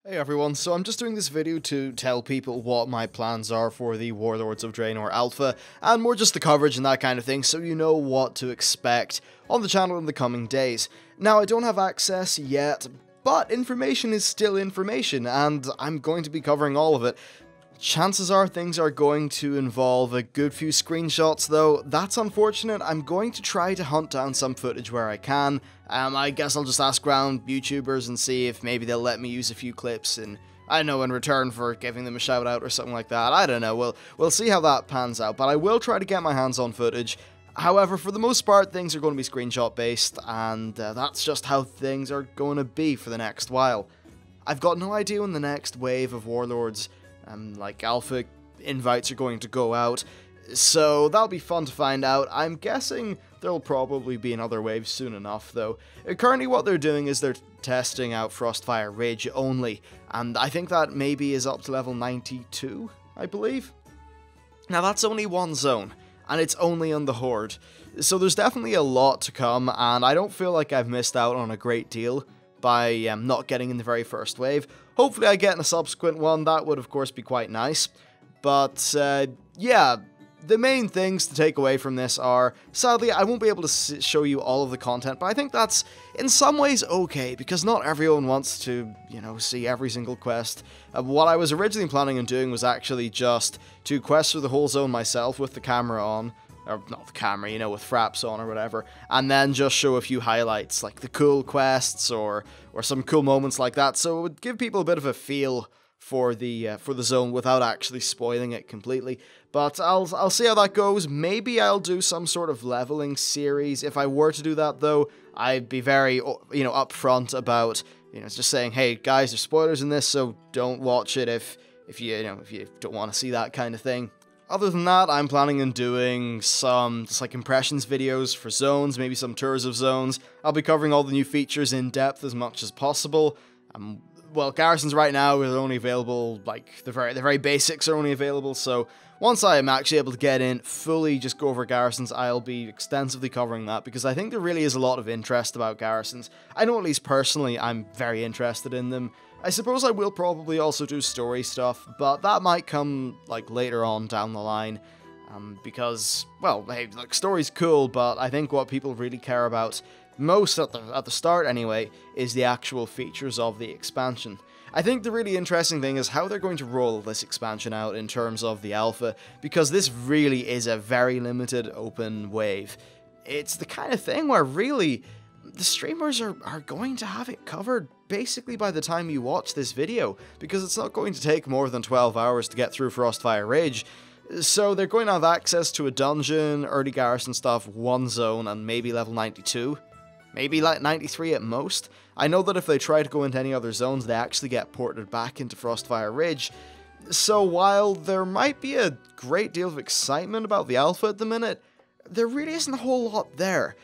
Hey everyone, so I'm just doing this video to tell people what my plans are for the Warlords of Draenor Alpha, and more just the coverage and that kind of thing, so you know what to expect on the channel in the coming days. Now, I don't have access yet, but information is still information, and I'm going to be covering all of it. Chances are things are going to involve a good few screenshots, though. That's unfortunate. I'm going to try to hunt down some footage where I can. I guess I'll just ask around YouTubers and see if maybe they'll let me use a few clips and, I don't know, in return for giving them a shout out or something like that. I don't know. We'll see how that pans out, but I will try to get my hands on footage. However, for the most part, things are going to be screenshot based, and that's just how things are going to be for the next while. I've got no idea when the next wave of Warlords like alpha invites are going to go out, so that'll be fun to find out. I'm guessing there'll probably be another wave soon enough, though. Currently what they're doing is they're testing out Frostfire Ridge only, and I think that maybe is up to level 92, I believe. Now that's only one zone, and it's only on the Horde, so there's definitely a lot to come, and I don't feel like I've missed out on a great deal by not getting in the very first wave. Hopefully I get in a subsequent one, that would of course be quite nice. But yeah, the main things to take away from this are, sadly I won't be able to show you all of the content, but I think that's in some ways okay, because not everyone wants to, you know, see every single quest. What I was originally planning on doing was actually just to quest through the whole zone myself with the camera on, or not the camera, you know, with fraps on or whatever, and then just show a few highlights, like the cool quests or some cool moments like that, so it would give people a bit of a feel for the zone without actually spoiling it completely. But I'll see how that goes. Maybe I'll do some sort of leveling series. If I were to do that, though, I'd be very, you know, upfront about, you know, just saying, hey guys, there's spoilers in this, so don't watch it if you don't want to see that kind of thing. Other than that, I'm planning on doing some just like impressions videos for zones, maybe some tours of zones. I'll be covering all the new features in depth as much as possible. Well, garrisons right now are only available, like the very basics are only available, so once I'm actually able to get in, fully just go over garrisons, I'll be extensively covering that, because I think there really is a lot of interest about garrisons. I know at least personally I'm very interested in them. I suppose I will probably also do story stuff, but that might come, like, later on down the line, because, well, hey, like, story's cool, but I think what people really care about most at the start anyway is the actual features of the expansion. I think the really interesting thing is how they're going to roll this expansion out in terms of the alpha, because this really is a very limited open wave. It's the kind of thing where really the streamers are going to have it covered basically by the time you watch this video, because it's not going to take more than 12 hours to get through Frostfire Ridge. So they're going to have access to a dungeon, early garrison stuff, one zone, and maybe level 92. Maybe like 93 at most. I know that if they try to go into any other zones, they actually get ported back into Frostfire Ridge. So while there might be a great deal of excitement about the alpha at the minute, there really isn't a whole lot there.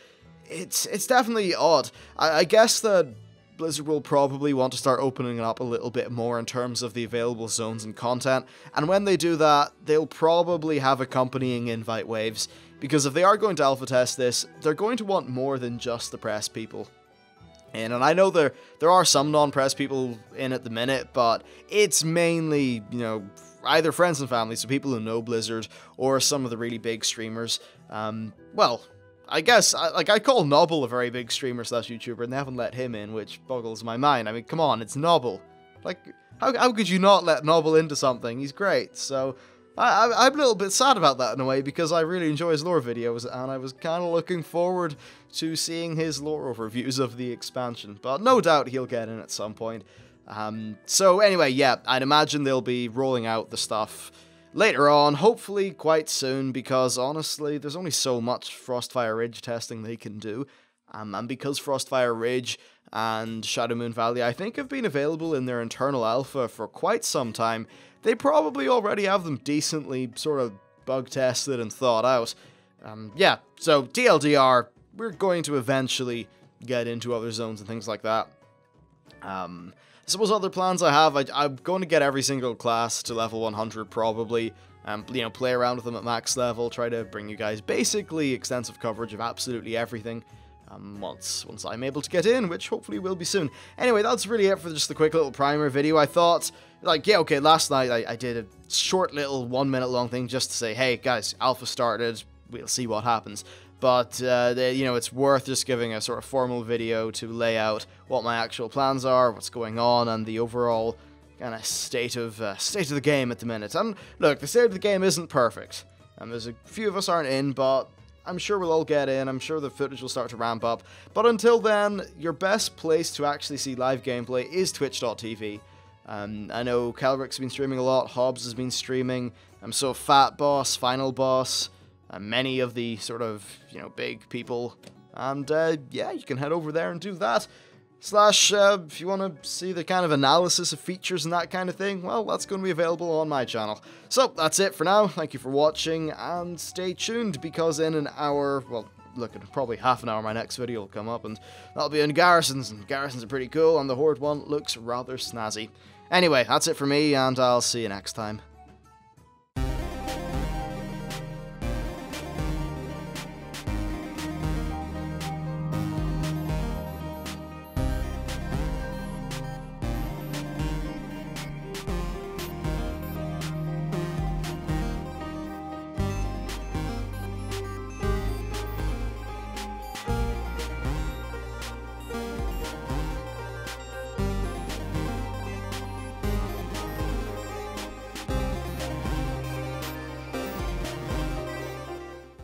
It's definitely odd. I guess that Blizzard will probably want to start opening it up a little bit more in terms of the available zones and content, and when they do that, they'll probably have accompanying invite waves, because if they are going to alpha test this, they're going to want more than just the press people. And I know there are some non-press people in at the minute, but it's mainly, you know, either friends and family, so people who know Blizzard, or some of the really big streamers. Well, I guess, I call Nobble a very big streamer slash YouTuber, and they haven't let him in, which boggles my mind. I mean, come on, it's Nobble. Like, how could you not let Nobble into something? He's great, so I'm a little bit sad about that in a way, because I really enjoy his lore videos, and I was kind of looking forward to seeing his lore overviews of the expansion, but no doubt he'll get in at some point. So anyway, yeah, I'd imagine they'll be rolling out the stuff later on, hopefully quite soon, because honestly, there's only so much Frostfire Ridge testing they can do, and because Frostfire Ridge and Shadowmoon Valley, I think, have been available in their internal alpha for quite some time, they probably already have them decently sort of bug tested and thought out. Yeah, so TLDR, we're going to eventually get into other zones and things like that. I suppose other plans I have, I'm going to get every single class to level 100 probably, you know, play around with them at max level, try to bring you guys basically extensive coverage of absolutely everything. once I'm able to get in, which hopefully will be soon. Anyway, that's really it for just the quick little primer video. I thought, like, yeah, okay, last night I did a short little 1 minute long thing just to say, hey guys, alpha started, we'll see what happens. But, you know, it's worth just giving a sort of formal video to lay out what my actual plans are, what's going on, and the overall kind of state of the game at the minute. And look, the state of the game isn't perfect. There's a few of us aren't in, but I'm sure we'll all get in. I'm sure the footage will start to ramp up. But until then, your best place to actually see live gameplay is twitch.tv. I know Kelrick's been streaming a lot, Hobbs has been streaming, so Fat Boss, Final Boss, many of the sort of, you know, big people. And yeah, you can head over there and do that. Slash, if you want to see the kind of analysis of features and that kind of thing, well, that's going to be available on my channel. So, that's it for now. Thank you for watching, and stay tuned, because in an hour, well, look, in probably half an hour, my next video will come up, and that'll be in Garrisons, and Garrisons are pretty cool, and the Horde one looks rather snazzy. Anyway, that's it for me, and I'll see you next time.